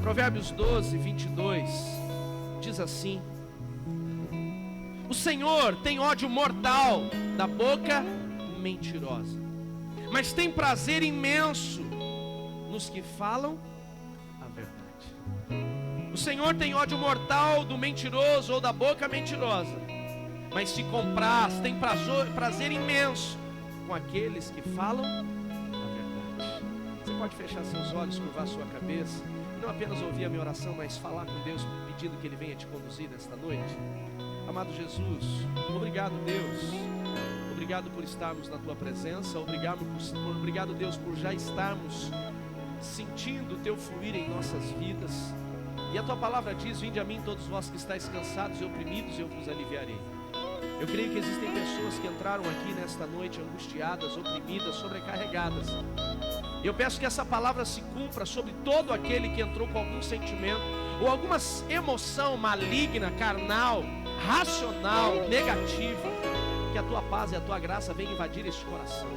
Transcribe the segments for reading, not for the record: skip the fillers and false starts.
Provérbios 12, 22, diz assim: o Senhor tem ódio mortal da boca mentirosa, mas tem prazer imenso nos que falam a verdade. O Senhor tem ódio mortal do mentiroso ou da boca mentirosa, mas se compraz, tem prazer imenso com aqueles que falam a verdade. Você pode fechar seus olhos, curvar sua cabeça, não apenas ouvir a minha oração, mas falar com Deus, pedindo que Ele venha te conduzir nesta noite. Amado Jesus, obrigado, Deus. Obrigado por estarmos na Tua presença. Obrigado, Deus, por já estarmos sentindo o Teu fluir em nossas vidas. E a Tua palavra diz: vinde a mim todos vós que estáis cansados e oprimidos, e eu vos aliviarei. Eu creio que existem pessoas que entraram aqui nesta noite angustiadas, oprimidas, sobrecarregadas. Eu peço que essa palavra se cumpra sobre todo aquele que entrou com algum sentimento ou alguma emoção maligna, carnal, racional, negativa. Que a Tua paz e a Tua graça venham invadir este coração.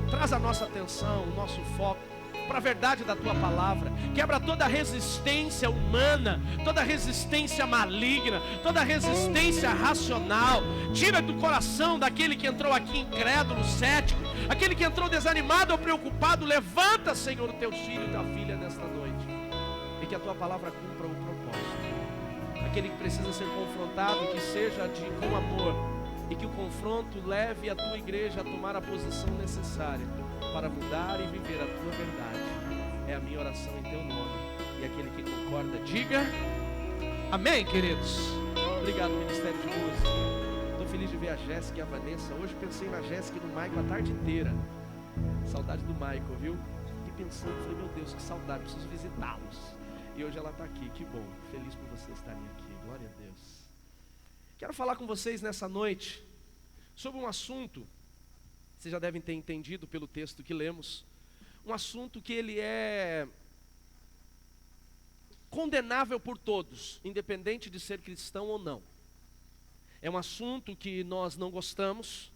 Traz a nossa atenção, o nosso foco para a verdade da Tua palavra. Quebra toda resistência humana, toda resistência maligna, toda resistência racional. Tira do coração daquele que entrou aqui incrédulo, cético, aquele que entrou desanimado ou preocupado. Levanta, Senhor, o Teu filho e Tua filha nesta noite, e que a Tua palavra cumpra o propósito. Aquele que precisa ser confrontado, que seja com amor, e que o confronto leve a Tua igreja a tomar a posição necessária para mudar e viver a Tua verdade. É a minha oração em Teu nome. E aquele que concorda, diga amém, queridos. Obrigado, Ministério de Música. Estou feliz de ver a Jéssica e a Vanessa. Hoje pensei na Jéssica e no Michael a tarde inteira. Saudade do Michael, viu? Fiquei pensando, falei, meu Deus, que saudade, preciso visitá-los. E hoje ela está aqui, que bom. Feliz por vocês estarem aqui, glória a Deus. Quero falar com vocês nessa noite sobre um assunto, vocês já devem ter entendido pelo texto que lemos, um assunto que ele é condenável por todos, independente de ser cristão ou não. É um assunto que nós não gostamos,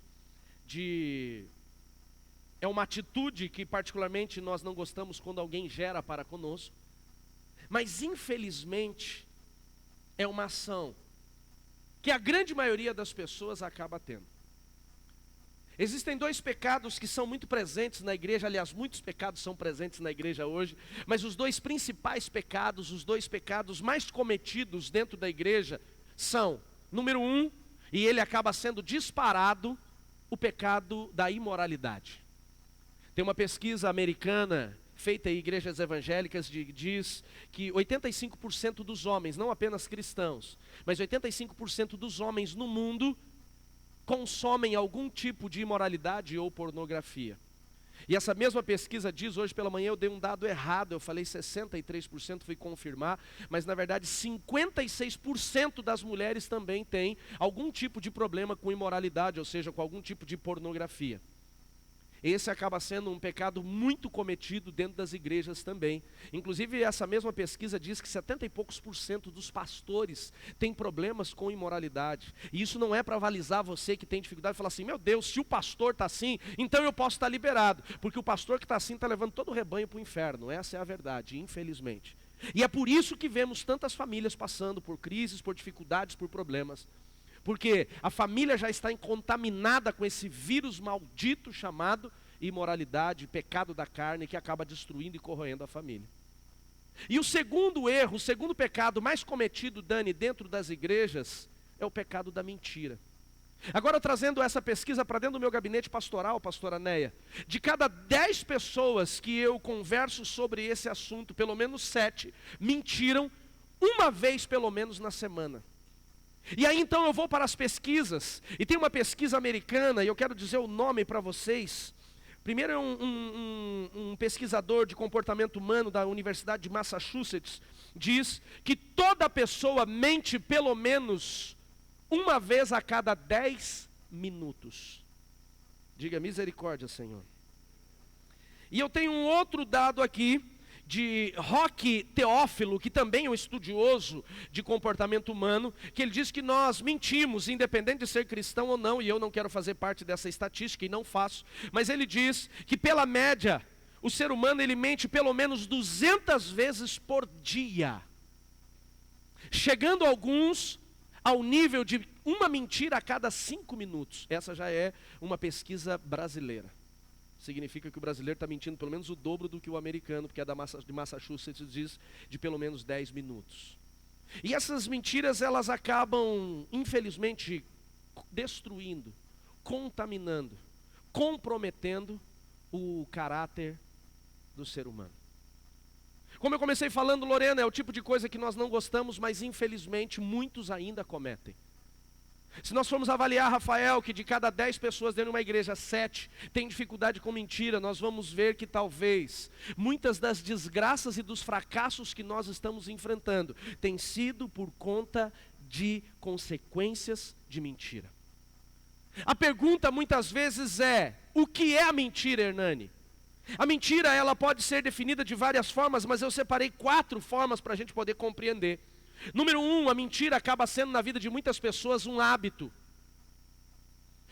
é uma atitude que particularmente nós não gostamos quando alguém gera para conosco, mas infelizmente é uma ação que a grande maioria das pessoas acaba tendo. Existem dois pecados que são muito presentes na igreja, aliás, muitos pecados são presentes na igreja hoje, mas os dois principais pecados, os dois pecados mais cometidos dentro da igreja são, número 1, e ele acaba sendo disparado, o pecado da imoralidade. Tem uma pesquisa americana feita em igrejas evangélicas, diz que 85% dos homens, não apenas cristãos, mas 85% dos homens no mundo consomem algum tipo de imoralidade ou pornografia. E essa mesma pesquisa diz, hoje pela manhã eu dei um dado errado, eu falei 63%, fui confirmar, mas na verdade 56% das mulheres também têm algum tipo de problema com imoralidade, ou seja, com algum tipo de pornografia. Esse acaba sendo um pecado muito cometido dentro das igrejas também. Inclusive essa mesma pesquisa diz que 70 e poucos % dos pastores têm problemas com imoralidade. E isso não é para avalizar você que tem dificuldade e falar assim, meu Deus, se o pastor está assim, então eu posso estar liberado. Porque o pastor que está assim está levando todo o rebanho para o inferno. Essa é a verdade, infelizmente. E é por isso que vemos tantas famílias passando por crises, por dificuldades, por problemas. Porque a família já está contaminada com esse vírus maldito chamado imoralidade, pecado da carne, que acaba destruindo e corroendo a família. E o segundo erro, o segundo pecado mais cometido, Dani, dentro das igrejas, é o pecado da mentira. Agora trazendo essa pesquisa para dentro do meu gabinete pastoral, pastora Neia, de cada 10 pessoas que eu converso sobre esse assunto, pelo menos 7 mentiram uma vez pelo menos na semana. E aí então eu vou para as pesquisas, e tem uma pesquisa americana, e eu quero dizer o nome para vocês. Primeiro é um pesquisador de comportamento humano da Universidade de Massachusetts, diz que toda pessoa mente pelo menos uma vez a cada 10 minutos. Diga misericórdia, Senhor. E eu tenho um outro dado aqui, de Roque Teófilo, que também é um estudioso de comportamento humano, que ele diz que nós mentimos, independente de ser cristão ou não, e eu não quero fazer parte dessa estatística e não faço, mas ele diz que pela média, o ser humano ele mente pelo menos 200 vezes por dia, chegando alguns ao nível de uma mentira a cada 5 minutos. Essa já é uma pesquisa brasileira. Significa que o brasileiro está mentindo pelo menos o dobro do que o americano, porque é de Massachusetts, diz de pelo menos 10 minutos. E essas mentiras, elas acabam, infelizmente, destruindo, contaminando, comprometendo o caráter do ser humano. Como eu comecei falando, Lorena, é o tipo de coisa que nós não gostamos, mas infelizmente muitos ainda cometem. Se nós formos avaliar, Rafael, que de cada 10 pessoas dentro de uma igreja, 7 têm dificuldade com mentira, nós vamos ver que talvez muitas das desgraças e dos fracassos que nós estamos enfrentando têm sido por conta de consequências de mentira. A pergunta muitas vezes é: o que é a mentira, Hernani? A mentira, ela pode ser definida de várias formas, mas eu separei 4 formas para a gente poder compreender. Número 1, a mentira acaba sendo na vida de muitas pessoas um hábito.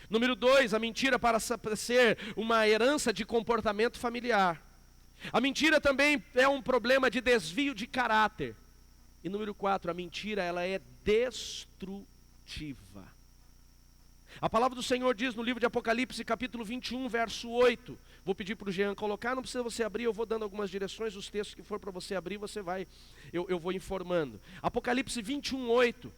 Número 2, a mentira passa a ser uma herança de comportamento familiar. A mentira também é um problema de desvio de caráter. E número 4, a mentira ela é destrutiva. A palavra do Senhor diz no livro de Apocalipse, capítulo 21, verso 8. Vou pedir para o Jean colocar, não precisa você abrir, eu vou dando algumas direções, os textos que for para você abrir, você vai, eu vou informando. Apocalipse 21, 8.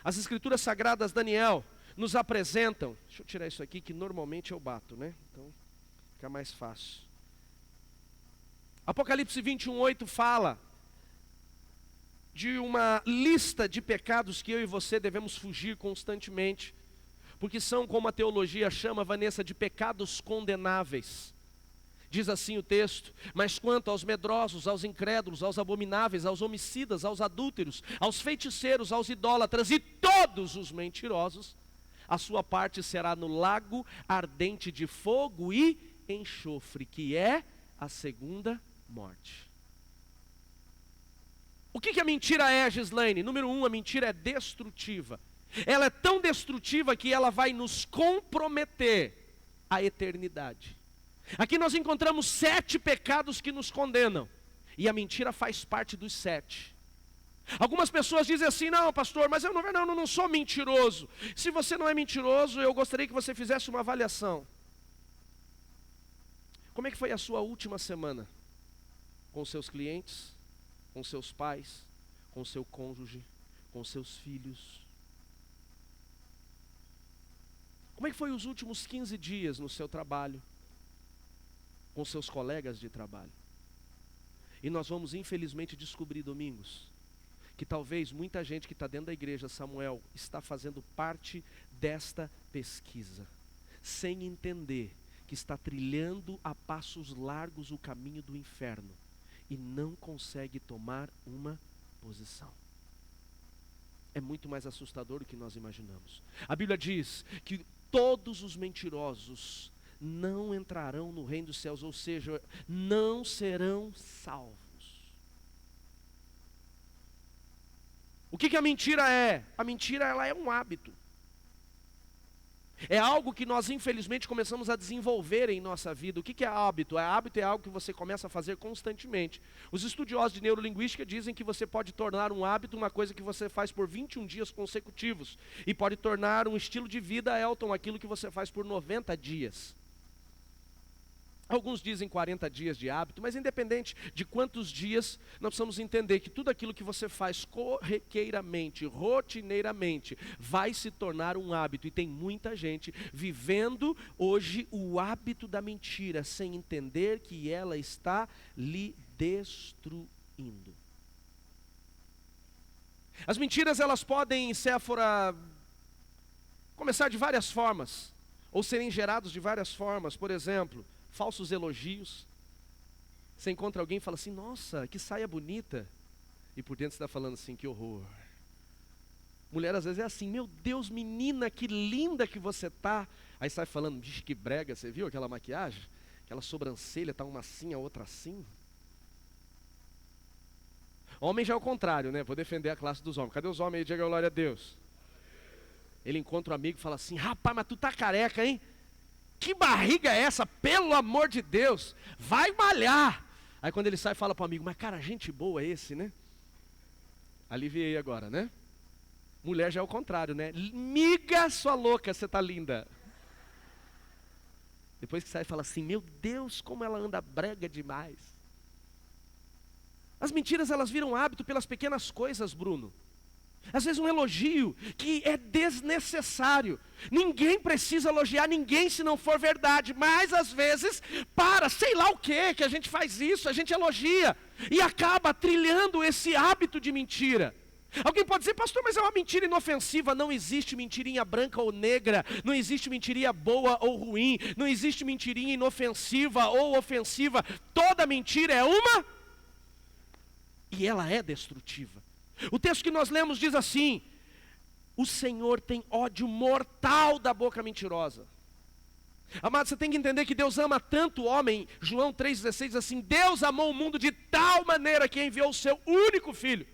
As escrituras sagradas, Daniel, nos apresentam. Deixa eu tirar isso aqui, que normalmente eu bato, né? Então, fica mais fácil. Apocalipse 21, 8 fala de uma lista de pecados que eu e você devemos fugir constantemente, porque são, como a teologia chama, Vanessa, de pecados condenáveis. Diz assim o texto: mas quanto aos medrosos, aos incrédulos, aos abomináveis, aos homicidas, aos adúlteros, aos feiticeiros, aos idólatras e todos os mentirosos, a sua parte será no lago ardente de fogo e enxofre, que é a segunda morte. O que a mentira é, Gislaine? Número 1, a mentira é destrutiva. Ela é tão destrutiva que ela vai nos comprometer à eternidade. Aqui nós encontramos 7 pecados que nos condenam, e a mentira faz parte dos 7. Algumas pessoas dizem assim: não, pastor, mas eu não sou mentiroso. Se você não é mentiroso, eu gostaria que você fizesse uma avaliação. Como é que foi a sua última semana? Com seus clientes, com seus pais, com seu cônjuge, com seus filhos? Como é que foi os últimos 15 dias no seu trabalho, com seus colegas de trabalho? E nós vamos infelizmente descobrir, domingos, que talvez muita gente que está dentro da igreja, Samuel, está fazendo parte desta pesquisa, sem entender que está trilhando a passos largos o caminho do inferno, e não consegue tomar uma posição. É muito mais assustador do que nós imaginamos. A Bíblia diz que todos os mentirosos não entrarão no reino dos céus, ou seja, não serão salvos. O que a mentira é? A mentira ela é um hábito. É algo que nós infelizmente começamos a desenvolver em nossa vida. O que é hábito? Hábito é algo que você começa a fazer constantemente. Os estudiosos de neurolinguística dizem que você pode tornar um hábito uma coisa que você faz por 21 dias consecutivos. E pode tornar um estilo de vida, Elton, aquilo que você faz por 90 dias. Alguns dizem 40 dias de hábito, mas independente de quantos dias, nós precisamos entender que tudo aquilo que você faz corriqueiramente, rotineiramente, vai se tornar um hábito. E tem muita gente vivendo hoje o hábito da mentira, sem entender que ela está lhe destruindo. As mentiras, elas podem, Séfora, começar de várias formas, ou serem geradas de várias formas. Por exemplo, falsos elogios. Você encontra alguém e fala assim: nossa, que saia bonita. E por dentro você está falando assim: que horror. Mulher às vezes é assim: meu Deus, menina, que linda que você está. Aí sai falando: bicho, que brega, você viu aquela maquiagem? Aquela sobrancelha está uma assim, a outra assim. Homem já é o contrário, né? Vou defender a classe dos homens. Cadê os homens aí? Diga glória a Deus. Ele encontra um amigo e fala assim: rapaz, mas tu tá careca, hein? Que barriga é essa? Pelo amor de Deus, vai malhar. Aí quando ele sai, fala pro amigo: mas cara, gente boa esse, né? Aliviei agora, né? Mulher já é o contrário, né? Miga, sua louca, você tá linda. Depois que sai, fala assim: meu Deus, como ela anda brega demais. As mentiras, elas viram hábito pelas pequenas coisas, Bruno. Às vezes um elogio que é desnecessário. Ninguém precisa elogiar ninguém se não for verdade. Mas às vezes, sei lá o que a gente faz isso, a gente elogia. E acaba trilhando esse hábito de mentira. Alguém pode dizer: pastor, mas é uma mentira inofensiva. Não existe mentirinha branca ou negra. Não existe mentirinha boa ou ruim. Não existe mentirinha inofensiva ou ofensiva. Toda mentira é uma... e ela é destrutiva. O texto que nós lemos diz assim: o Senhor tem ódio mortal da boca mentirosa. Amado, você tem que entender que Deus ama tanto o homem. João 3,16 diz assim: Deus amou o mundo de tal maneira que enviou o seu único filho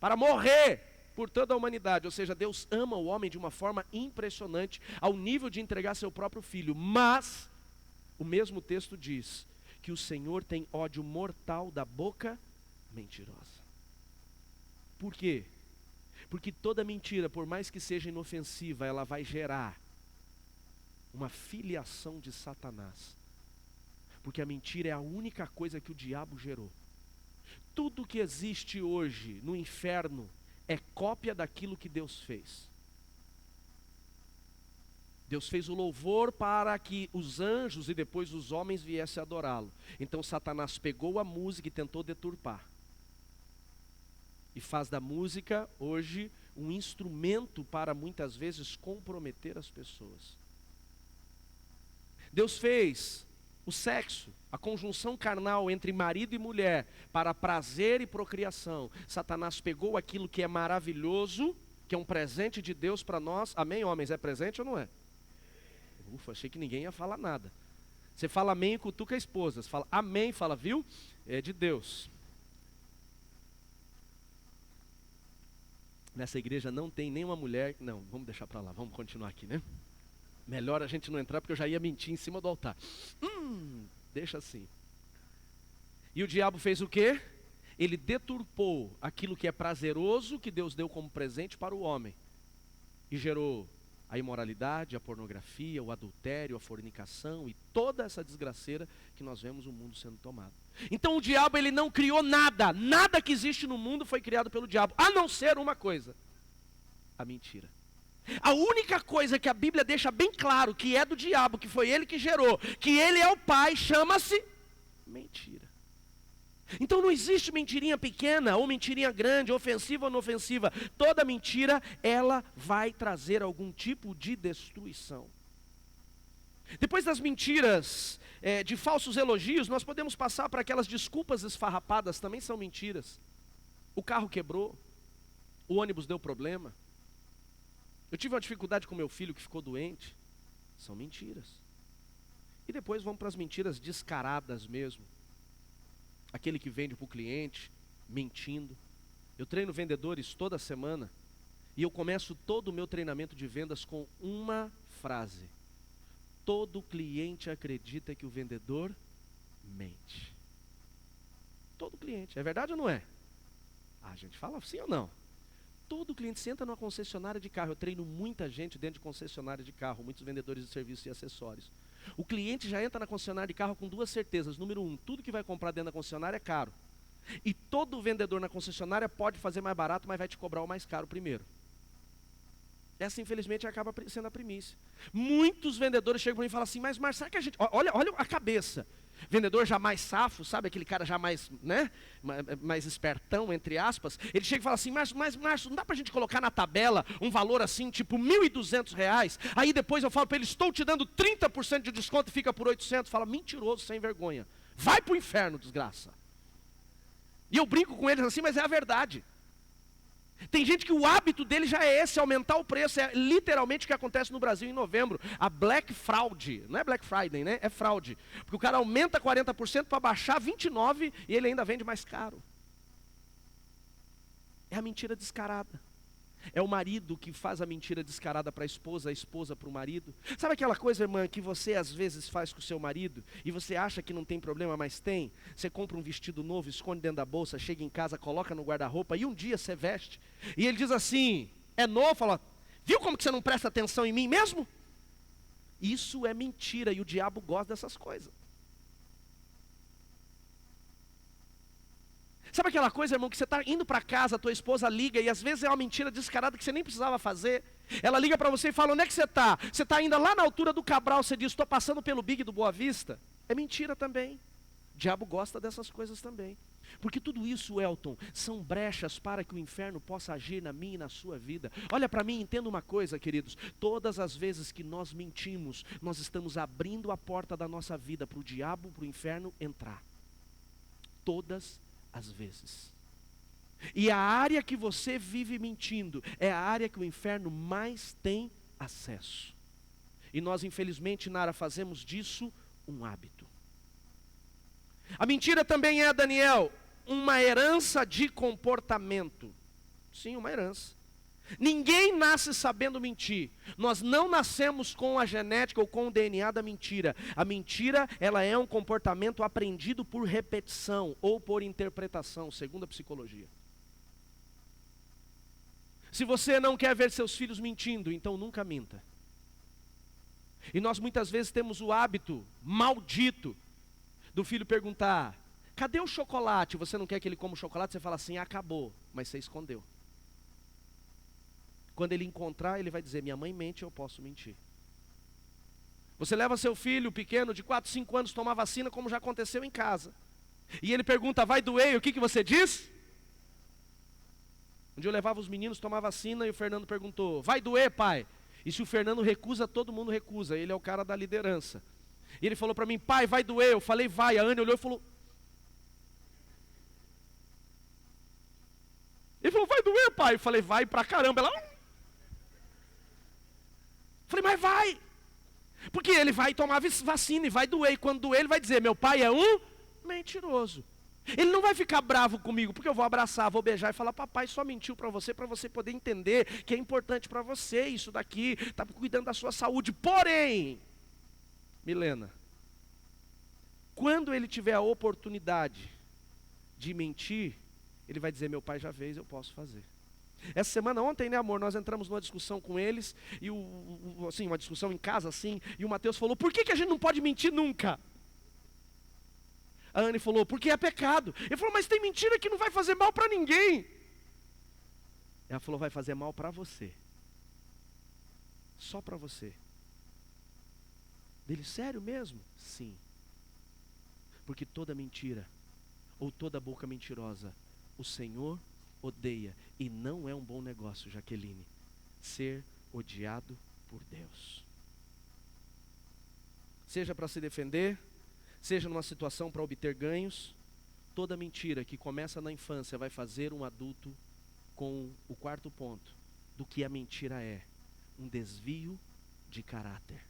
para morrer por toda a humanidade. Ou seja, Deus ama o homem de uma forma impressionante, ao nível de entregar seu próprio filho. Mas o mesmo texto diz que o Senhor tem ódio mortal da boca mentirosa. Por quê? Porque toda mentira, por mais que seja inofensiva, ela vai gerar uma filiação de Satanás. Porque a mentira é a única coisa que o diabo gerou. Tudo que existe hoje no inferno é cópia daquilo que Deus fez. Deus fez o louvor para que os anjos e depois os homens viessem adorá-lo. Então Satanás pegou a música e tentou deturpar. E faz da música hoje um instrumento para muitas vezes comprometer as pessoas. Deus fez o sexo, a conjunção carnal entre marido e mulher para prazer e procriação. Satanás pegou aquilo que é maravilhoso, que é um presente de Deus para nós. Amém, homens? É presente ou não é? Ufa, achei que ninguém ia falar nada. Você fala amém e cutuca a esposa. Você fala amém, fala, viu? É de Deus. Nessa igreja não tem nenhuma mulher... Não, vamos deixar para lá, vamos continuar aqui, né? Melhor a gente não entrar, porque eu já ia mentir em cima do altar. Deixa assim. E o diabo fez o quê? Ele deturpou aquilo que é prazeroso, que Deus deu como presente para o homem. E gerou a imoralidade, a pornografia, o adultério, a fornicação e toda essa desgraceira que nós vemos o mundo sendo tomado. Então o diabo, ele não criou nada. Nada que existe no mundo foi criado pelo diabo, a não ser uma coisa: a mentira. A única coisa que a Bíblia deixa bem claro que é do diabo, que foi ele que gerou, que ele é o pai, chama-se mentira. Então não existe mentirinha pequena ou mentirinha grande, ofensiva ou inofensiva. Toda mentira, ela vai trazer algum tipo de destruição. Depois das mentiras, de falsos elogios, nós podemos passar para aquelas desculpas esfarrapadas, também são mentiras. O carro quebrou, o ônibus deu problema, eu tive uma dificuldade com meu filho que ficou doente. São mentiras. E depois vamos para as mentiras descaradas mesmo. Aquele que vende para o cliente, mentindo. Eu treino vendedores toda semana e eu começo todo o meu treinamento de vendas com uma frase: todo cliente acredita que o vendedor mente. Todo cliente, é verdade ou não é? A gente fala sim ou não? Todo cliente senta numa concessionária de carro. Eu treino muita gente dentro de concessionária de carro, muitos vendedores de serviços e acessórios. O cliente já entra na concessionária de carro com duas certezas. Número 1, tudo que vai comprar dentro da concessionária é caro. E todo vendedor na concessionária pode fazer mais barato, mas vai te cobrar o mais caro primeiro. Essa, infelizmente, acaba sendo a primícia. Muitos vendedores chegam para mim e falam assim: mas será que a gente... Olha a cabeça. Vendedor já mais safo, sabe? Aquele cara já mais, né? Mais espertão, entre aspas. Ele chega e fala assim: mas Márcio, não dá para a gente colocar na tabela um valor assim, tipo R$1.200? Aí depois eu falo para ele: estou te dando 30% de desconto e fica por 800. Fala: mentiroso, sem vergonha. Vai para o inferno, desgraça. E eu brinco com eles assim, mas é a verdade. Tem gente que o hábito dele já é esse, aumentar o preço. É literalmente o que acontece no Brasil em novembro. A Black Fraud, não é Black Friday, né? É fraude. Porque o cara aumenta 40% para baixar 29% e ele ainda vende mais caro. É a mentira descarada. É o marido que faz a mentira descarada para a esposa para o marido. Sabe aquela coisa, irmã, que você às vezes faz com o seu marido e você acha que não tem problema, mas tem? Você compra um vestido novo, esconde dentro da bolsa, chega em casa, coloca no guarda-roupa e um dia você veste. E ele diz assim, é novo, fala, viu como que você não presta atenção em mim mesmo? Isso é mentira e o diabo gosta dessas coisas. Sabe aquela coisa, irmão, que você está indo para casa, a tua esposa liga, e às vezes é uma mentira descarada que você nem precisava fazer. Ela liga para você e fala, onde é que você está? Você está ainda lá na altura do Cabral, você diz, estou passando pelo Big do Boa Vista. É mentira também. O diabo gosta dessas coisas também. Porque tudo isso, Elton, são brechas para que o inferno possa agir na minha e na sua vida. Olha para mim, entenda uma coisa, queridos. Todas as vezes que nós mentimos, nós estamos abrindo a porta da nossa vida para o diabo, para o inferno entrar. Todas às vezes. E a área que você vive mentindo é a área que o inferno mais tem acesso. E nós, infelizmente, Nara, fazemos disso um hábito. A mentira também é, Daniel, uma herança de comportamento. Sim, uma herança. Ninguém nasce sabendo mentir. Nós não nascemos com a genética ou com o DNA da mentira. A mentira, ela é um comportamento aprendido por repetição ou por interpretação, segundo a psicologia. Se você não quer ver seus filhos mentindo, então nunca minta. E nós muitas vezes temos o hábito maldito do filho perguntar, cadê o chocolate? Você não quer que ele coma o chocolate? Você fala assim, acabou, mas você escondeu. Quando ele encontrar, ele vai dizer, minha mãe mente, eu posso mentir. Você leva seu filho pequeno de 4, 5 anos tomar vacina, como já aconteceu em casa. E ele pergunta, vai doer? E o que você diz? Um dia eu levava os meninos tomar vacina e o Fernando perguntou, vai doer, pai? E se o Fernando recusa, todo mundo recusa. Ele é o cara da liderança. E ele falou para mim, pai, vai doer? Eu falei, vai. A Anne olhou e falou... Ele falou, vai doer, pai? Eu falei, vai pra caramba. Ela... Falei, mas vai. Porque ele vai tomar vacina e vai doer. E quando doer, ele vai dizer, meu pai é um mentiroso. Ele não vai ficar bravo comigo, porque eu vou abraçar, vou beijar e falar, papai só mentiu para você poder entender que é importante para você isso daqui, está cuidando da sua saúde. Porém, Milena, quando ele tiver a oportunidade de mentir, ele vai dizer, meu pai já fez, eu posso fazer. Essa semana, ontem, né, amor, nós entramos numa discussão com eles, e assim, uma discussão em casa, assim, e o Mateus falou, por que a gente não pode mentir nunca? A Anne falou, porque é pecado. Ele falou, mas tem mentira que não vai fazer mal para ninguém. Ela falou, vai fazer mal para você. Só para você. Dele, sério mesmo? Sim. Porque toda mentira, ou toda boca mentirosa, o Senhor odeia. E não é um bom negócio, Jaqueline, ser odiado por Deus. Seja para se defender, seja numa situação para obter ganhos, toda mentira que começa na infância vai fazer um adulto com o quarto ponto do que a mentira é, um desvio de caráter.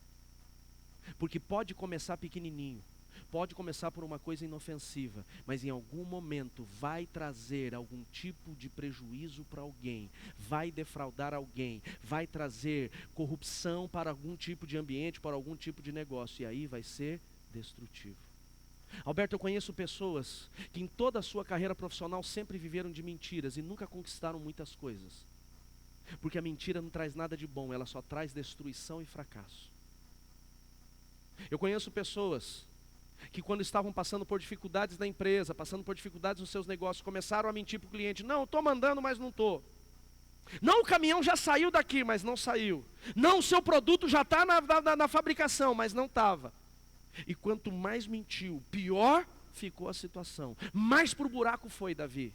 Porque pode começar pequenininho, pode começar por uma coisa inofensiva, mas em algum momento vai trazer algum tipo de prejuízo para alguém, vai defraudar alguém, vai trazer corrupção para algum tipo de ambiente, para algum tipo de negócio, e aí vai ser destrutivo. Alberto, eu conheço pessoas que em toda a sua carreira profissional sempre viveram de mentiras e nunca conquistaram muitas coisas. Porque a mentira não traz nada de bom, ela só traz destruição e fracasso. Eu conheço pessoas que quando estavam passando por dificuldades na empresa, passando por dificuldades nos seus negócios, começaram a mentir para o cliente, não, estou mandando, mas não estou. Não, o caminhão já saiu daqui, mas não saiu. Não, o seu produto já está na fabricação, mas não estava. E quanto mais mentiu, pior ficou a situação. Mais para o buraco foi, Davi.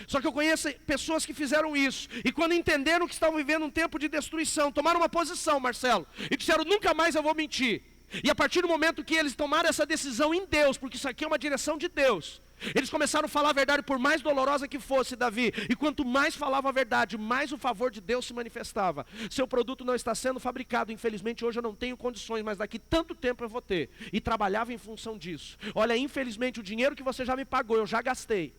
Só que eu conheço pessoas que fizeram isso. E quando entenderam que estavam vivendo um tempo de destruição, tomaram uma posição, Marcelo. E disseram, nunca mais eu vou mentir. E a partir do momento que eles tomaram essa decisão em Deus, porque isso aqui é uma direção de Deus, eles começaram a falar a verdade por mais dolorosa que fosse, Davi. E quanto mais falava a verdade, mais o favor de Deus se manifestava. Seu produto não está sendo fabricado, infelizmente hoje eu não tenho condições, mas daqui tanto tempo eu vou ter. E trabalhava em função disso. Olha, infelizmente o dinheiro que você já me pagou, eu já gastei.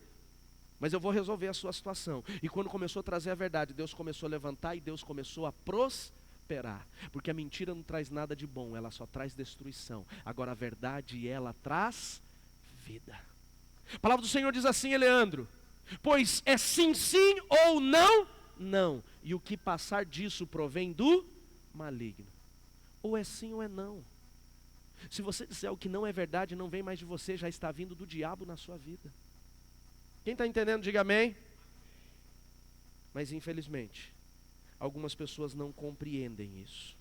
mas eu vou resolver a sua situação. E quando começou a trazer a verdade, Deus começou a levantar e Deus começou a prosperar. Porque a mentira não traz nada de bom, ela só traz destruição. Agora a verdade, ela traz vida. A palavra do Senhor diz assim, Eleandro: pois é sim, sim, ou não, não. E o que passar disso provém do maligno. Ou é sim ou é não. Se você disser o que não é verdade, não vem mais de você, já está vindo do diabo na sua vida. Quem está entendendo, diga amém. Mas infelizmente, algumas pessoas não compreendem isso.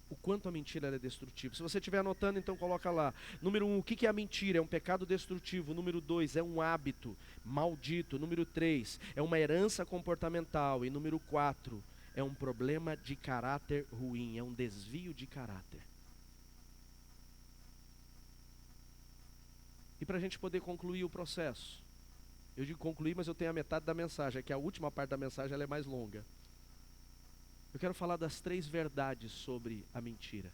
O quanto a mentira é destrutiva. Se você estiver anotando, então coloca lá. Número 1, o que é a mentira? É um pecado destrutivo. Número 2, é um hábito maldito. Número 3, é uma herança comportamental. E número 4, é um problema de caráter ruim, é um desvio de caráter. E para a gente poder concluir o processo, eu digo concluir, mas eu tenho a metade da mensagem, é que a última parte da mensagem ela é mais longa. Eu quero falar das 3 verdades sobre a mentira.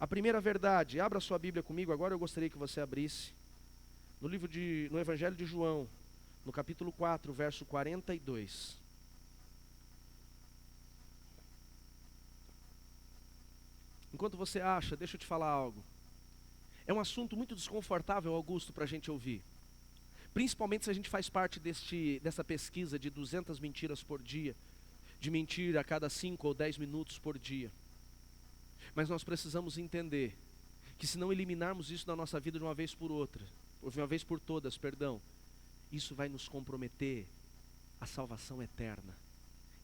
A primeira verdade, abra sua Bíblia comigo, agora eu gostaria que você abrisse, no Evangelho de João, no capítulo 4, verso 42. Enquanto você acha, deixa eu te falar algo. É um assunto muito desconfortável, Augusto, para a gente ouvir. Principalmente se a gente faz parte dessa pesquisa de 200 mentiras por dia, de mentir a cada 5 ou 10 minutos por dia. Mas nós precisamos entender que se não eliminarmos isso da nossa vida de uma vez por todas, isso vai nos comprometer a salvação eterna.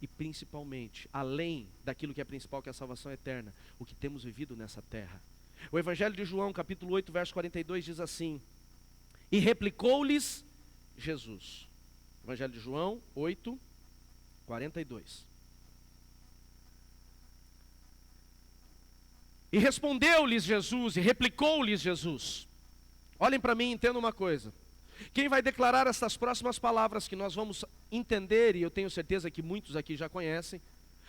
E principalmente, além daquilo que é principal, que é a salvação eterna, o que temos vivido nessa terra. O Evangelho de João, capítulo 8, verso 42, diz assim: e replicou-lhes Jesus. Evangelho de João 8, 42. E respondeu-lhes Jesus, e replicou-lhes Jesus. Olhem para mim e entendam uma coisa. Quem vai declarar essas próximas palavras que nós vamos entender, e eu tenho certeza que muitos aqui já conhecem,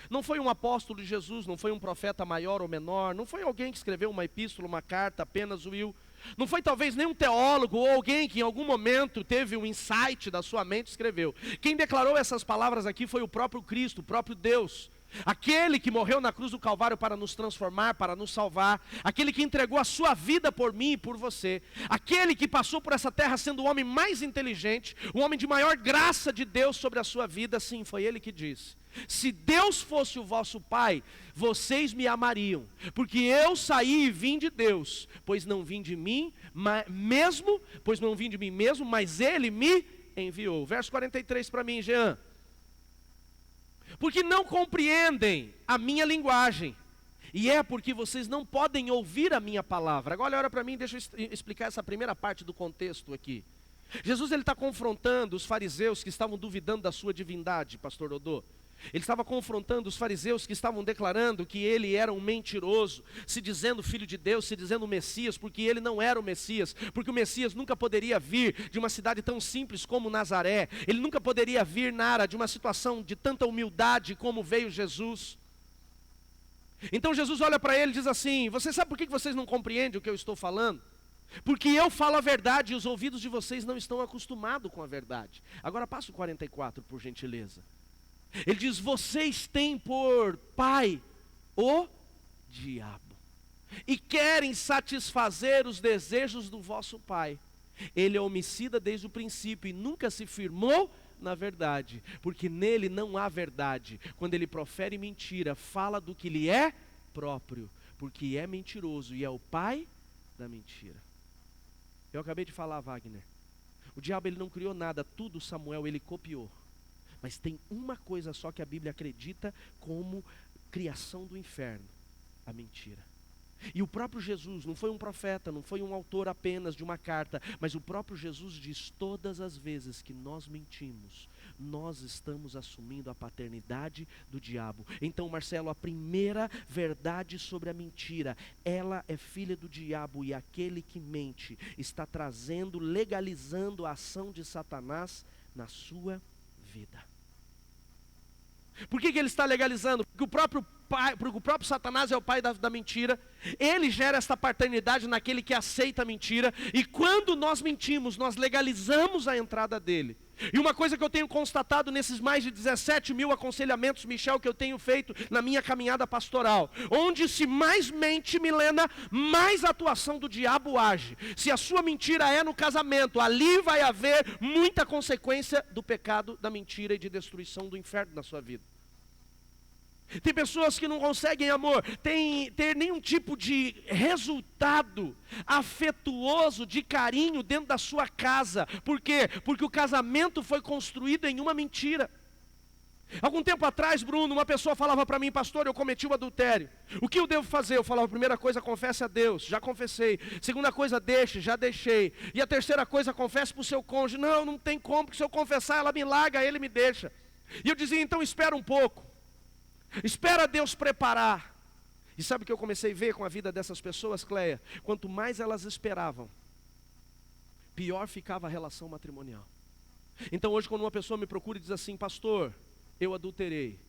não foi um apóstolo de Jesus, não foi um profeta maior ou menor, não foi alguém que escreveu uma epístola, uma carta, apenas Will. Não foi talvez nem um teólogo ou alguém que em algum momento teve um insight da sua mente e escreveu. Quem declarou essas palavras aqui foi o próprio Cristo, o próprio Deus. Aquele que morreu na cruz do Calvário para nos transformar, para nos salvar. Aquele que entregou a sua vida por mim e por você. Aquele que passou por essa terra sendo o homem mais inteligente, o homem de maior graça de Deus sobre a sua vida. Sim, foi ele que disse: se Deus fosse o vosso Pai, vocês me amariam, porque eu saí e vim de Deus, pois não vim de mim mesmo, mas Ele me enviou. Verso 43 para mim, Jean. Porque não compreendem a minha linguagem, e é porque vocês não podem ouvir a minha palavra. Agora olha para mim, deixa eu explicar essa primeira parte do contexto aqui. Jesus ele está confrontando os fariseus que estavam duvidando da sua divindade, pastor Odô. Ele estava confrontando os fariseus que estavam declarando que ele era um mentiroso, se dizendo filho de Deus, se dizendo Messias, porque ele não era o Messias, porque o Messias nunca poderia vir de uma cidade tão simples como Nazaré, ele nunca poderia vir, Nara, de uma situação de tanta humildade como veio Jesus. Então Jesus olha para ele e diz assim: você sabe por que vocês não compreendem o que eu estou falando? Porque eu falo a verdade e os ouvidos de vocês não estão acostumados com a verdade. Agora passa o 44, por gentileza. Ele diz: vocês têm por pai o diabo, e querem satisfazer os desejos do vosso pai. Ele é homicida desde o princípio e nunca se firmou na verdade, porque nele não há verdade. Quando ele profere mentira, fala do que lhe é próprio, porque é mentiroso e é o pai da mentira. Eu acabei de falar, Wagner, o diabo ele não criou nada, tudo Samuel ele copiou. Mas tem uma coisa só que a Bíblia acredita como criação do inferno: a mentira. E o próprio Jesus não foi um profeta, não foi um autor apenas de uma carta, mas o próprio Jesus diz: todas as vezes que nós mentimos, nós estamos assumindo a paternidade do diabo. Então, Marcelo, a primeira verdade sobre a mentira: ela é filha do diabo, e aquele que mente está trazendo, legalizando a ação de Satanás na sua vida. Por que ele está legalizando? Porque o próprio pai, porque o próprio Satanás é o pai da mentira. Ele gera esta paternidade naquele que aceita a mentira. E quando nós mentimos, nós legalizamos a entrada dele. E uma coisa que eu tenho constatado nesses mais de 17 mil aconselhamentos, Michel, que eu tenho feito na minha caminhada pastoral, onde se mais mente, Milena, mais a atuação do diabo age. Se a sua mentira é no casamento, ali vai haver muita consequência do pecado, da mentira e de destruição do inferno na sua vida. Tem pessoas que não conseguem, amor, ter nenhum tipo de resultado afetuoso, de carinho dentro da sua casa. Por quê? Porque o casamento foi construído em uma mentira. Algum tempo atrás, Bruno, uma pessoa falava para mim: pastor, eu cometi o adultério. O que eu devo fazer? Eu falava: primeira coisa, confesse a Deus. Já confessei. Segunda coisa, deixe. Já deixei. E a terceira coisa, confesse para o seu cônjuge. Não, não tem como, porque se eu confessar, ela me larga, ele me deixa. E eu dizia: então espera um pouco. Espera Deus preparar. E sabe o que eu comecei a ver com a vida dessas pessoas, Cleia? Quanto mais elas esperavam, pior ficava a relação matrimonial. Então hoje, quando uma pessoa me procura e diz assim: pastor, eu adulterei,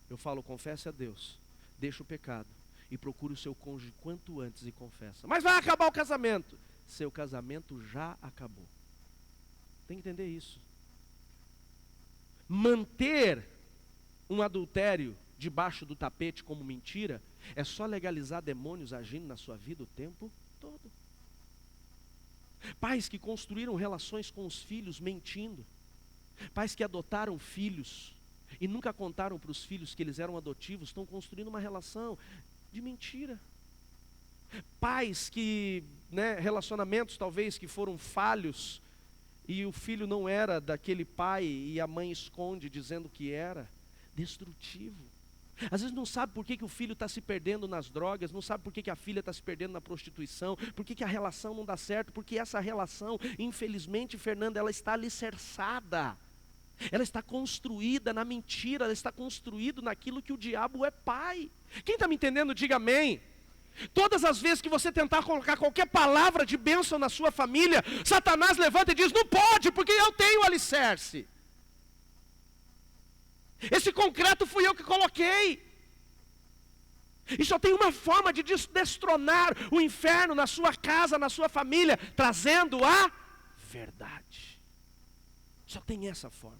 eu falo: confesse a Deus, deixa o pecado e procure o seu cônjuge quanto antes e confessa. Mas vai acabar o casamento. Seu casamento já acabou. Tem que entender isso. Manter um adultério debaixo do tapete como mentira é só legalizar demônios agindo na sua vida o tempo todo. Pais que construíram relações com os filhos mentindo. Pais que adotaram filhos e nunca contaram para os filhos que eles eram adotivos, estão construindo uma relação de mentira. Pais que, relacionamentos talvez que foram falhos e o filho não era daquele pai e a mãe esconde dizendo que era. Destrutivo. Às vezes não sabe por que o filho está se perdendo nas drogas, não sabe por que a filha está se perdendo na prostituição, por que a relação não dá certo, porque essa relação, infelizmente, Fernanda, ela está alicerçada, ela está construída na mentira, ela está construída naquilo que o diabo é pai. Quem está me entendendo, diga amém. Todas as vezes que você tentar colocar qualquer palavra de bênção na sua família, Satanás levanta e diz: não pode, porque eu tenho alicerce. Esse concreto fui eu que coloquei. E só tem uma forma de destronar o inferno na sua casa, na sua família, trazendo a verdade. Só tem essa forma.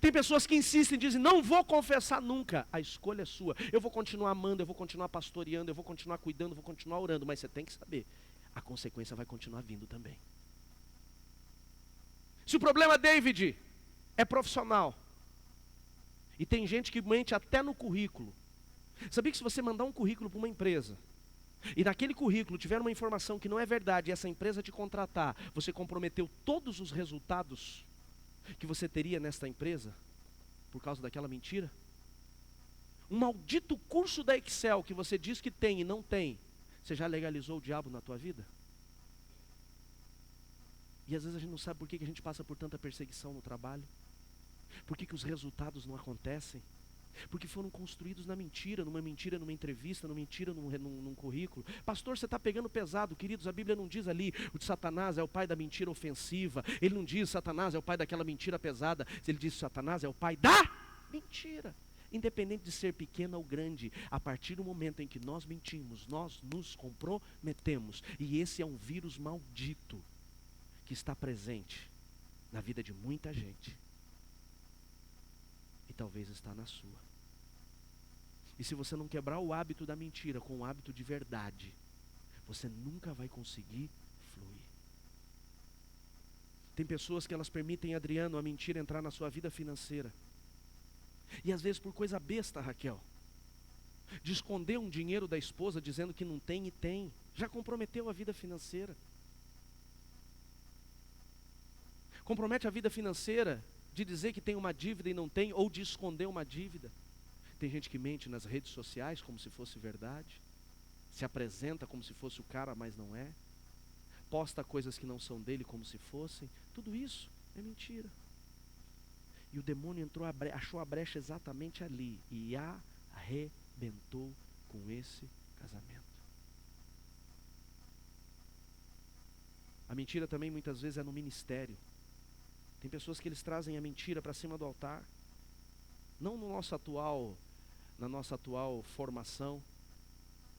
Tem pessoas que insistem e dizem: não vou confessar nunca. A escolha é sua. Eu vou continuar amando, eu vou continuar pastoreando, eu vou continuar cuidando, eu vou continuar orando. Mas você tem que saber, a consequência vai continuar vindo também. Se o problema, David, é profissional, e tem gente que mente até no currículo. Sabia que se você mandar um currículo para uma empresa, e naquele currículo tiver uma informação que não é verdade, e essa empresa te contratar, você comprometeu todos os resultados que você teria nesta empresa, por causa daquela mentira? Um maldito curso da Excel que você diz que tem e não tem, você já legalizou o diabo na tua vida? E às vezes a gente não sabe por que a gente passa por tanta perseguição no trabalho. Por que os resultados não acontecem? Porque foram construídos na mentira, numa entrevista, numa mentira num currículo. Pastor, você está pegando pesado. Queridos, a Bíblia não diz ali: o de Satanás é o pai da mentira ofensiva. Ele não diz: Satanás é o pai daquela mentira pesada. Ele diz: Satanás é o pai da mentira. Independente de ser pequena ou grande, a partir do momento em que nós mentimos, nós nos comprometemos. E esse é um vírus maldito que está presente na vida de muita gente. E talvez está na sua. E se você não quebrar o hábito da mentira com o hábito de verdade, você nunca vai conseguir fluir. Tem pessoas que elas permitem, Adriano, a mentira entrar na sua vida financeira. E às vezes por coisa besta, Raquel, de esconder um dinheiro da esposa dizendo que não tem e tem, já comprometeu a vida financeira. Compromete a vida financeira de dizer que tem uma dívida e não tem, ou de esconder uma dívida. Tem gente que mente nas redes sociais como se fosse verdade, se apresenta como se fosse o cara, mas não é, posta coisas que não são dele como se fossem. Tudo isso é mentira. E o demônio entrou, achou a brecha exatamente ali e arrebentou com esse casamento. A mentira também muitas vezes é no ministério. Tem pessoas que eles trazem a mentira para cima do altar. Não no nosso atual na nossa atual formação,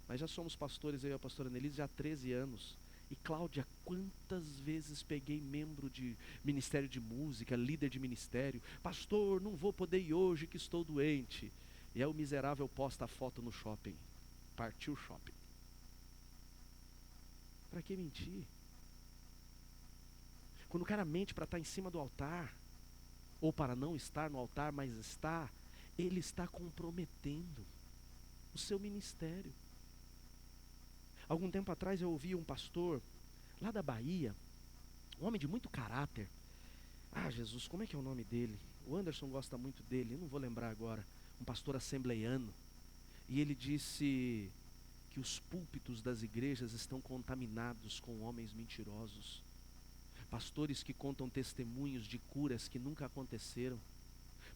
mas já somos pastores, eu e a pastora Nelise, já há 13 anos. E Cláudia, quantas vezes peguei membro de ministério de música, líder de ministério, pastor, não vou poder ir hoje que estou doente. E aí o miserável posta a foto no shopping, partiu o shopping. Para que mentir? Quando o cara mente para estar em cima do altar, ou para não estar no altar, mas está, ele está comprometendo o seu ministério. Algum tempo atrás eu ouvi um pastor lá da Bahia, um homem de muito caráter. Ah, Jesus, como é que é o nome dele? O Anderson gosta muito dele, eu não vou lembrar agora. Um pastor assembleiano. E ele disse que os púlpitos das igrejas estão contaminados com homens mentirosos. Pastores que contam testemunhos de curas que nunca aconteceram.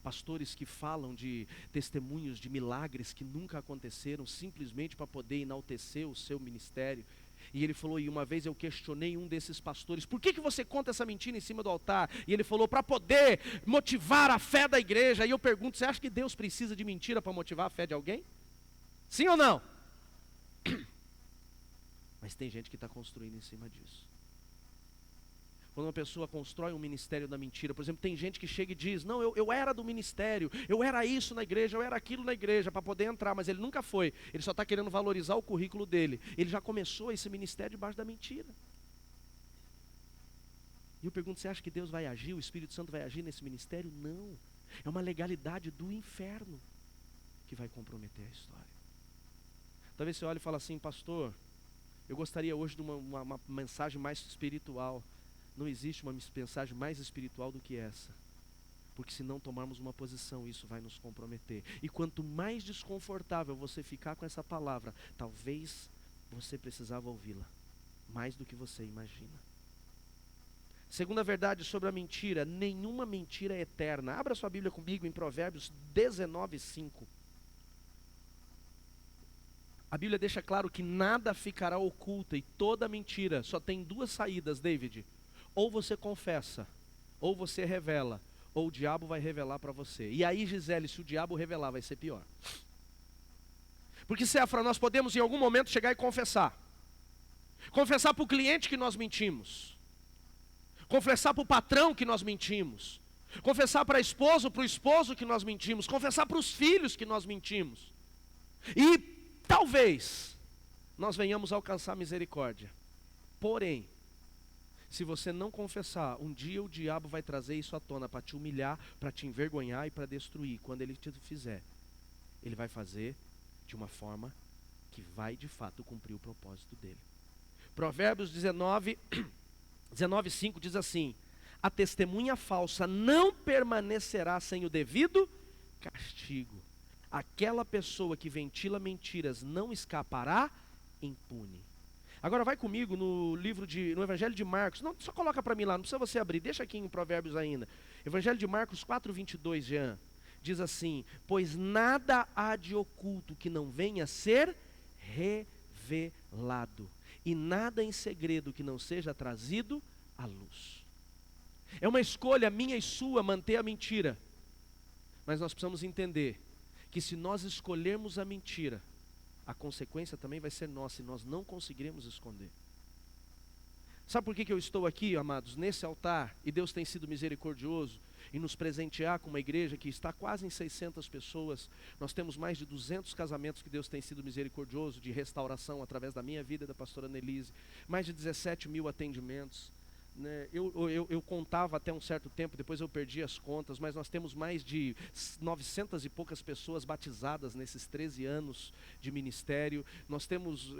Pastores que falam de testemunhos de milagres que nunca aconteceram, simplesmente para poder enaltecer o seu ministério. E ele falou, e uma vez eu questionei um desses pastores, por que você conta essa mentira em cima do altar? E ele falou, para poder motivar a fé da igreja. E eu pergunto, você acha que Deus precisa de mentira para motivar a fé de alguém? Sim ou não? Mas tem gente que está construindo em cima disso. Quando uma pessoa constrói um ministério da mentira, por exemplo, tem gente que chega e diz, não, eu era do ministério, eu era isso na igreja, eu era aquilo na igreja, para poder entrar, mas ele nunca foi, ele só está querendo valorizar o currículo dele, ele já começou esse ministério debaixo da mentira. E eu pergunto, você acha que Deus vai agir, o Espírito Santo vai agir nesse ministério? Não, é uma legalidade do inferno que vai comprometer a história. Talvez você olhe e fale assim, pastor, eu gostaria hoje de uma mensagem mais espiritual. Não existe uma mensagem mais espiritual do que essa. Porque se não tomarmos uma posição, isso vai nos comprometer. E quanto mais desconfortável você ficar com essa palavra, talvez você precisava ouvi-la, mais do que você imagina. Segunda verdade sobre a mentira, nenhuma mentira é eterna. Abra sua Bíblia comigo em Provérbios 19:5. A Bíblia deixa claro que nada ficará oculta e toda mentira só tem duas saídas, David. Ou você confessa, ou você revela, ou o diabo vai revelar para você. E aí, Gisele, se o diabo revelar, vai ser pior. Porque, Séfora, nós podemos em algum momento chegar e confessar. Confessar para o cliente que nós mentimos. Confessar para o patrão que nós mentimos. Confessar para a esposa ou para o esposo que nós mentimos. Confessar para os filhos que nós mentimos. E talvez nós venhamos a alcançar misericórdia. Porém, se você não confessar, um dia o diabo vai trazer isso à tona para te humilhar, para te envergonhar e para destruir. Quando ele te fizer, ele vai fazer de uma forma que vai de fato cumprir o propósito dele. Provérbios 19:5 diz assim: a testemunha falsa não permanecerá sem o devido castigo. Aquela pessoa que ventila mentiras não escapará impune. Agora vai comigo no Evangelho de Marcos, não, só coloca para mim lá, não precisa você abrir, deixa aqui em Provérbios ainda. Evangelho de Marcos 4:22, Jean, diz assim, pois nada há de oculto que não venha a ser revelado, e nada em segredo que não seja trazido à luz. É uma escolha minha e sua manter a mentira, mas nós precisamos entender que se nós escolhermos a mentira, a consequência também vai ser nossa e nós não conseguiremos esconder. Sabe por que eu estou aqui, amados, nesse altar, e Deus tem sido misericordioso e nos presentear com uma igreja que está quase em 600 pessoas. Nós temos mais de 200 casamentos que Deus tem sido misericordioso de restauração através da minha vida e da pastora Nelise, mais de 17 mil atendimentos. Eu contava até um certo tempo, depois eu perdi as contas, mas nós temos mais de 900 e poucas pessoas batizadas nesses 13 anos de ministério. Nós temos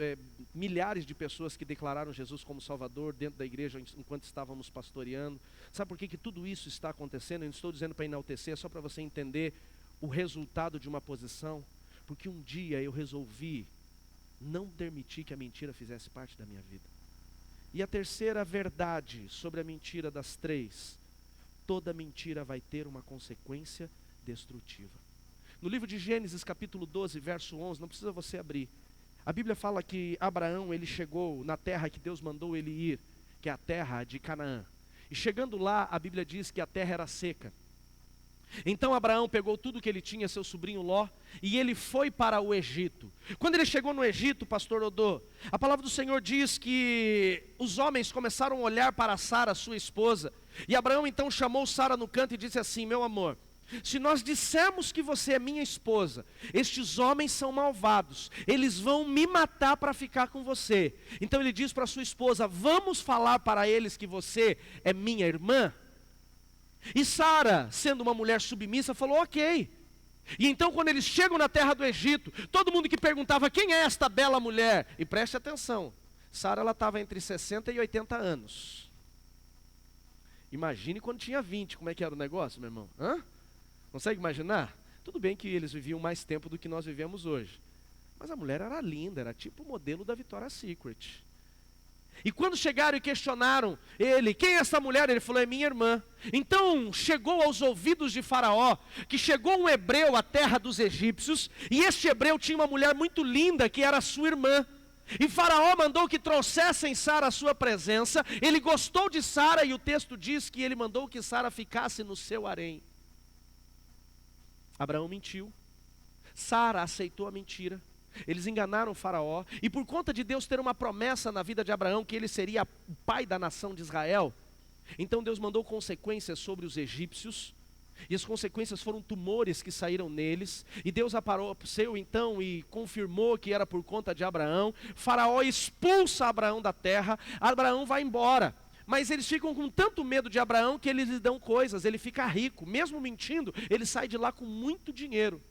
milhares de pessoas que declararam Jesus como Salvador dentro da igreja enquanto estávamos pastoreando. Sabe por que tudo isso está acontecendo? Eu não estou dizendo para enaltecer, é só para você entender o resultado de uma posição. Porque um dia eu resolvi não permitir que a mentira fizesse parte da minha vida. E a terceira verdade sobre a mentira das três: toda mentira vai ter uma consequência destrutiva. No livro de Gênesis capítulo 12, verso 11, não precisa você abrir, a Bíblia fala que Abraão, ele chegou na terra que Deus mandou ele ir, que é a terra de Canaã. E chegando lá, a Bíblia diz que a terra era seca. Então Abraão pegou tudo que ele tinha, seu sobrinho Ló, e ele foi para o Egito. Quando ele chegou no Egito, pastor Odô, a palavra do Senhor diz que os homens começaram a olhar para Sara, sua esposa, e Abraão então chamou Sara no canto e disse assim: meu amor, se nós dissermos que você é minha esposa, estes homens são malvados, eles vão me matar para ficar com você. Então ele diz para sua esposa: vamos falar para eles que você é minha irmã? E Sara, sendo uma mulher submissa, falou ok. E então quando eles chegam na terra do Egito, todo mundo que perguntava: quem é esta bela mulher? E preste atenção, Sara ela estava entre 60 e 80 anos. Imagine quando tinha 20, como é que era o negócio, meu irmão? Consegue imaginar? Tudo bem que eles viviam mais tempo do que nós vivemos hoje, mas a mulher era linda, era tipo o modelo da Victoria's Secret. E quando chegaram e questionaram ele: quem é essa mulher? Ele falou: é minha irmã. Então chegou aos ouvidos de Faraó que chegou um hebreu à terra dos egípcios, e este hebreu tinha uma mulher muito linda que era sua irmã. E Faraó mandou que trouxessem Sara à sua presença. Ele gostou de Sara e o texto diz que ele mandou que Sara ficasse no seu harém. Abraão mentiu, Sara aceitou a mentira. Eles enganaram o Faraó, e por conta de Deus ter uma promessa na vida de Abraão, que ele seria o pai da nação de Israel, então Deus mandou consequências sobre os egípcios, e as consequências foram tumores que saíram neles, e Deus apareceu então e confirmou que era por conta de Abraão. Faraó expulsa Abraão da terra, Abraão vai embora. Mas eles ficam com tanto medo de Abraão que eles lhe dão coisas, ele fica rico, mesmo mentindo, ele sai de lá com muito dinheiro.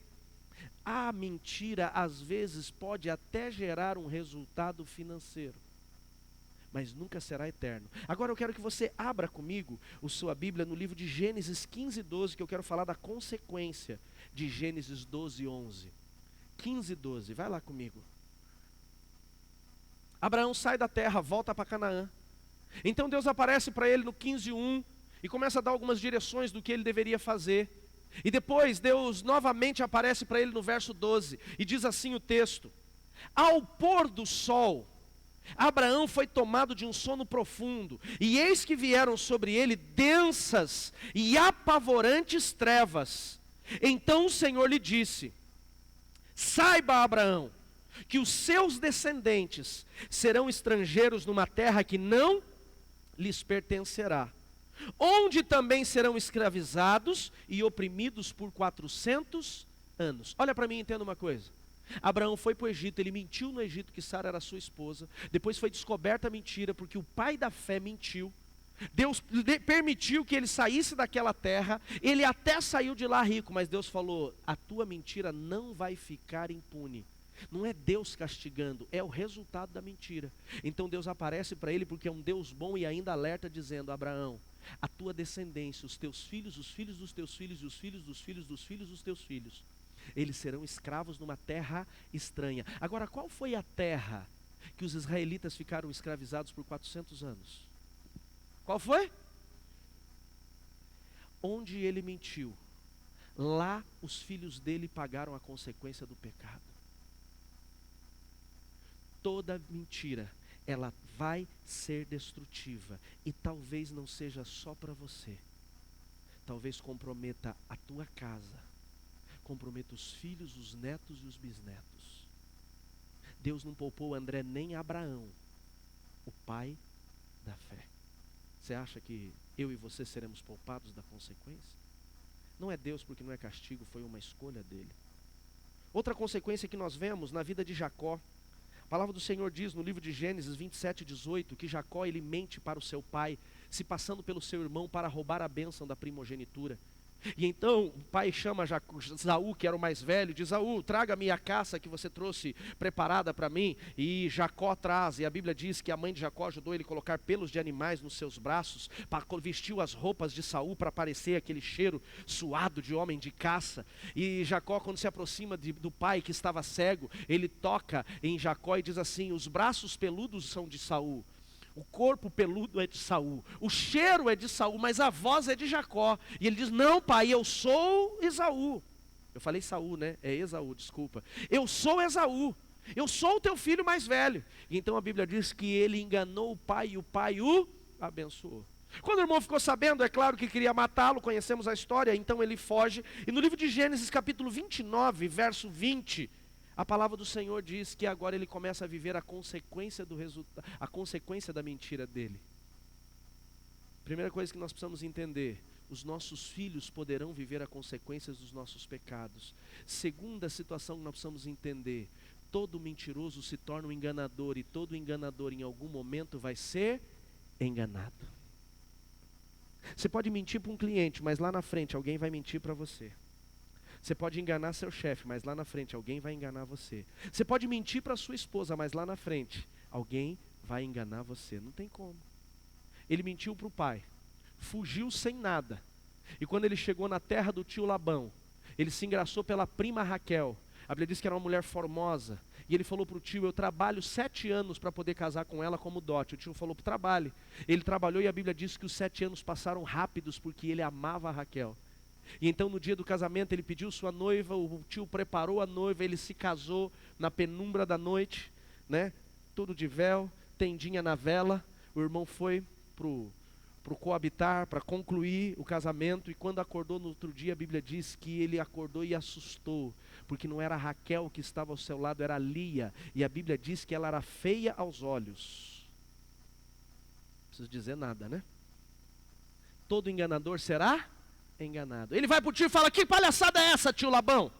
A mentira às vezes pode até gerar um resultado financeiro, mas nunca será eterno. Agora eu quero que você abra comigo a sua Bíblia no livro de Gênesis 15:12, que eu quero falar da consequência de Gênesis 12:11. 15:12, vai lá comigo. Abraão sai da terra, volta para Canaã. Então Deus aparece para ele no 15:1 e começa a dar algumas direções do que ele deveria fazer. E depois Deus novamente aparece para ele no verso 12 e diz assim o texto: ao pôr do sol, Abraão foi tomado de um sono profundo, e eis que vieram sobre ele densas e apavorantes trevas. Então o Senhor lhe disse: saiba, Abraão, que os seus descendentes serão estrangeiros numa terra que não lhes pertencerá, onde também serão escravizados e oprimidos por 400 anos. Olha para mim e entenda uma coisa. Abraão foi para o Egito, ele mentiu no Egito que Sara era sua esposa. Depois foi descoberta a mentira, porque o pai da fé mentiu. Deus permitiu que ele saísse daquela terra. Ele até saiu de lá rico, mas Deus falou: a tua mentira não vai ficar impune. Não é Deus castigando, é o resultado da mentira. Então Deus aparece para ele porque é um Deus bom e ainda alerta dizendo: Abraão, a tua descendência, os teus filhos, os filhos dos teus filhos e os filhos dos filhos dos filhos dos teus filhos, eles serão escravos numa terra estranha. Agora, qual foi a terra que os israelitas ficaram escravizados por 400 anos? Qual foi? Onde ele mentiu, lá os filhos dele pagaram a consequência do pecado. Toda mentira, ela vai ser destrutiva, e talvez não seja só para você. Talvez comprometa a tua casa, comprometa os filhos, os netos e os bisnetos. Deus não poupou André nem Abraão, o pai da fé. Você acha que eu e você seremos poupados da consequência? Não é Deus, porque não é castigo, foi uma escolha dele. Outra consequência que nós vemos na vida de Jacó, a palavra do Senhor diz no livro de Gênesis 27:18, que Jacó ele mente para o seu pai, se passando pelo seu irmão para roubar a bênção da primogenitura. E então o pai chama Esaú, que era o mais velho, diz: Esaú, traga-me a caça que você trouxe preparada para mim. E Jacó traz, e a Bíblia diz que a mãe de Jacó ajudou ele a colocar pelos de animais nos seus braços, vestiu as roupas de Saul para parecer aquele cheiro suado de homem de caça. E Jacó, quando se aproxima do pai que estava cego, ele toca em Jacó e diz assim: os braços peludos são de Saul, o corpo peludo é de Saul, o cheiro é de Saul, mas a voz é de Jacó. E ele diz: não, pai, eu sou Esaú. Eu falei Saul, né? É Esaú, desculpa. Eu sou Esaú, eu sou o teu filho mais velho. E então a Bíblia diz que ele enganou o pai e o pai o abençoou. Quando o irmão ficou sabendo, é claro que queria matá-lo, conhecemos a história, então ele foge. E no livro de Gênesis, capítulo 29, verso 20, a palavra do Senhor diz que agora ele começa a viver a consequência do resultado, a consequência da mentira dele. Primeira coisa que nós precisamos entender: os nossos filhos poderão viver as consequências dos nossos pecados. Segunda situação que nós precisamos entender: todo mentiroso se torna um enganador, e todo enganador em algum momento vai ser enganado. Você pode mentir para um cliente, mas lá na frente alguém vai mentir para você. Você pode enganar seu chefe, mas lá na frente alguém vai enganar você. Você pode mentir para sua esposa, mas lá na frente alguém vai enganar você. Não tem como. Ele mentiu para o pai, fugiu sem nada, e quando ele chegou na terra do tio Labão, ele se engraçou pela prima Raquel. A Bíblia diz que era uma mulher formosa, e ele falou para o tio: eu trabalho 7 anos para poder casar com ela como dote. O tio falou: trabalhe. Ele trabalhou, e a Bíblia diz que os 7 anos passaram rápidos, porque ele amava a Raquel. E então no dia do casamento ele pediu sua noiva, o tio preparou a noiva, ele se casou na penumbra da noite, né? Tudo de véu, tendinha na vela. O irmão foi pro coabitar, para concluir o casamento, e quando acordou no outro dia, a Bíblia diz que ele acordou e assustou, porque não era Raquel que estava ao seu lado, era Lia, e a Bíblia diz que ela era feia aos olhos. Não preciso dizer nada, né? Todo enganador será enganado. Ele vai pro tio e fala: que palhaçada é essa, tio Labão?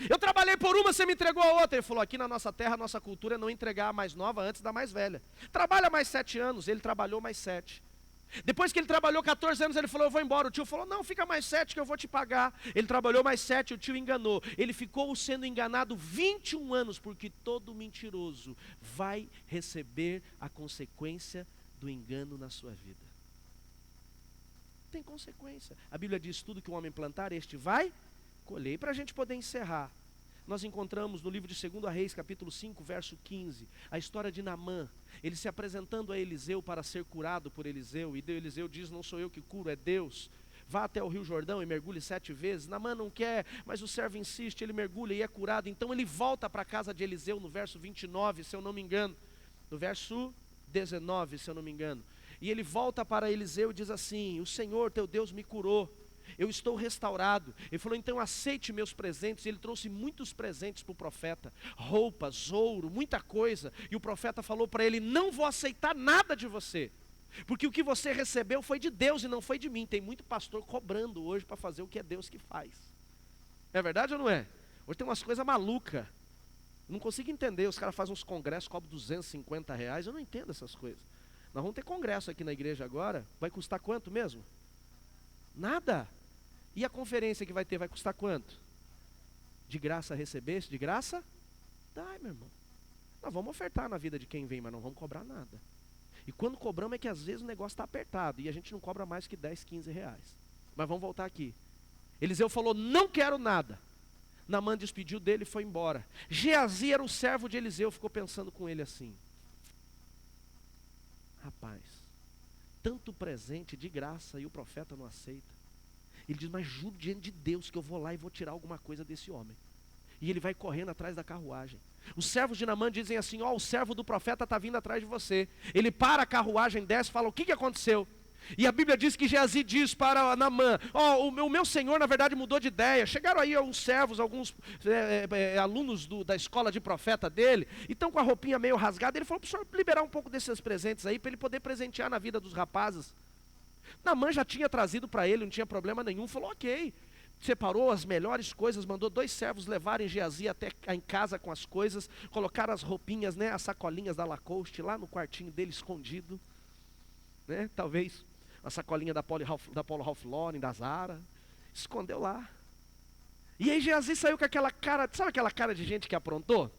Eu trabalhei por uma, você me entregou a outra. Ele falou: aqui na nossa terra, a nossa cultura é não entregar a mais nova antes da mais velha. Trabalha mais 7 anos, ele trabalhou mais 7. Depois que ele trabalhou 14 anos, ele falou: eu vou embora. O tio falou: não, fica mais 7 que eu vou te pagar. Ele trabalhou mais 7, o tio enganou. Ele ficou sendo enganado 21 anos, porque todo mentiroso vai receber a consequência do engano na sua vida. Tem consequência. A Bíblia diz: tudo que o homem plantar, este vai colher. E para a gente poder encerrar, nós encontramos no livro de 2 Reis, capítulo 5, verso 15, a história de Naamã. Ele se apresentando a Eliseu para ser curado por Eliseu, e Eliseu diz: não sou eu que curo, é Deus. Vá até o rio Jordão e mergulhe 7 vezes. Naamã não quer, mas o servo insiste, ele mergulha e é curado. Então ele volta para a casa de Eliseu no verso 29, se eu não me engano, no verso 19, se eu não me engano. E ele volta para Eliseu e diz assim: o Senhor teu Deus me curou, eu estou restaurado. Ele falou: então aceite meus presentes. E ele trouxe muitos presentes para o profeta, roupas, ouro, muita coisa. E o profeta falou para ele: não vou aceitar nada de você, porque o que você recebeu foi de Deus e não foi de mim. Tem muito pastor cobrando hoje para fazer o que é Deus que faz. É verdade ou não é? Hoje tem umas coisas malucas. Não consigo entender. Os caras fazem uns congressos, cobram R$250. Eu não entendo essas coisas. Nós vamos ter congresso aqui na igreja agora. Vai custar quanto mesmo? Nada. E a conferência que vai ter vai custar quanto? De graça recebeste, de graça? Dai, meu irmão. Nós vamos ofertar na vida de quem vem, mas não vamos cobrar nada. E quando cobramos é que às vezes o negócio está apertado, e a gente não cobra mais que 10, 15 reais. Mas vamos voltar aqui. Eliseu falou: não quero nada. Naamã despediu dele e foi embora. Geazi era o servo de Eliseu, ficou pensando com ele assim: rapaz, tanto presente de graça e o profeta não aceita. Ele diz: mas juro diante de Deus que eu vou lá e vou tirar alguma coisa desse homem. E ele vai correndo atrás da carruagem. Os servos de Naamã dizem assim: ó, o servo do profeta está vindo atrás de você. Ele para a carruagem, desce e fala: o que aconteceu? E a Bíblia diz que Geazi diz para Naamã: ó, o meu senhor na verdade mudou de ideia. Chegaram aí alguns servos, alguns alunos da escola de profeta dele, e estão com a roupinha meio rasgada. Ele falou para o senhor liberar um pouco desses presentes aí, para ele poder presentear na vida dos rapazes. Naamã já tinha trazido para ele, não tinha problema nenhum. Falou: ok. Separou as melhores coisas, mandou 2 servos levarem Geazi até em casa com as coisas, colocaram as roupinhas, né, as sacolinhas da Lacoste lá no quartinho dele escondido, né, talvez a sacolinha da Polo Ralph Lauren, da Zara, escondeu lá. E aí Geazi saiu com aquela cara, sabe aquela cara de gente que aprontou?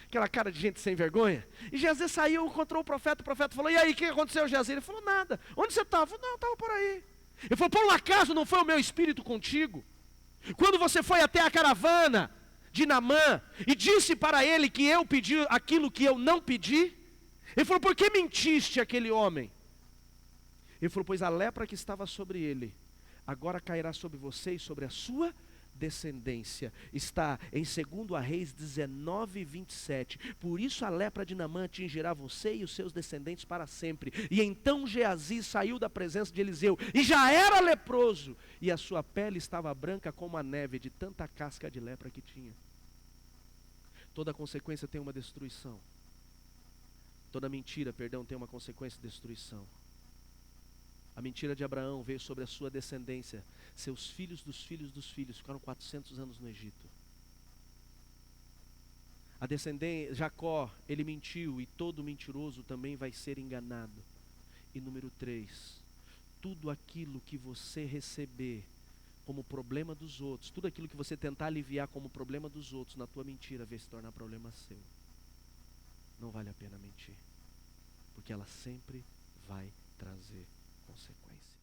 Aquela cara de gente sem vergonha. E Geazi saiu, encontrou o profeta falou: e aí, o que aconteceu, Geazi? Ele falou: nada. Onde você estava? Não, eu estava por aí. Ele falou: por um acaso não foi o meu espírito contigo? Quando você foi até a caravana de Naamã e disse para ele que eu pedi aquilo que eu não pedi? Ele falou: por que mentiste aquele homem? Ele falou: pois a lepra que estava sobre ele agora cairá sobre você e sobre a sua descendência. Está em 2 Reis 19:27. Por isso a lepra de Naamã atingirá você e os seus descendentes para sempre. E então Geazi saiu da presença de Eliseu e já era leproso, e a sua pele estava branca como a neve, de tanta casca de lepra que tinha. Toda consequência tem uma destruição. Toda mentira, perdão, tem uma consequência de destruição. A mentira de Abraão veio sobre a sua descendência. Seus filhos dos filhos dos filhos ficaram 400 anos no Egito. A descendência, Jacó, ele mentiu, e todo mentiroso também vai ser enganado. E número 3, tudo aquilo que você receber como problema dos outros, tudo aquilo que você tentar aliviar como problema dos outros, na tua mentira vai se tornar problema seu. Não vale a pena mentir, porque ela sempre vai trazer consequência.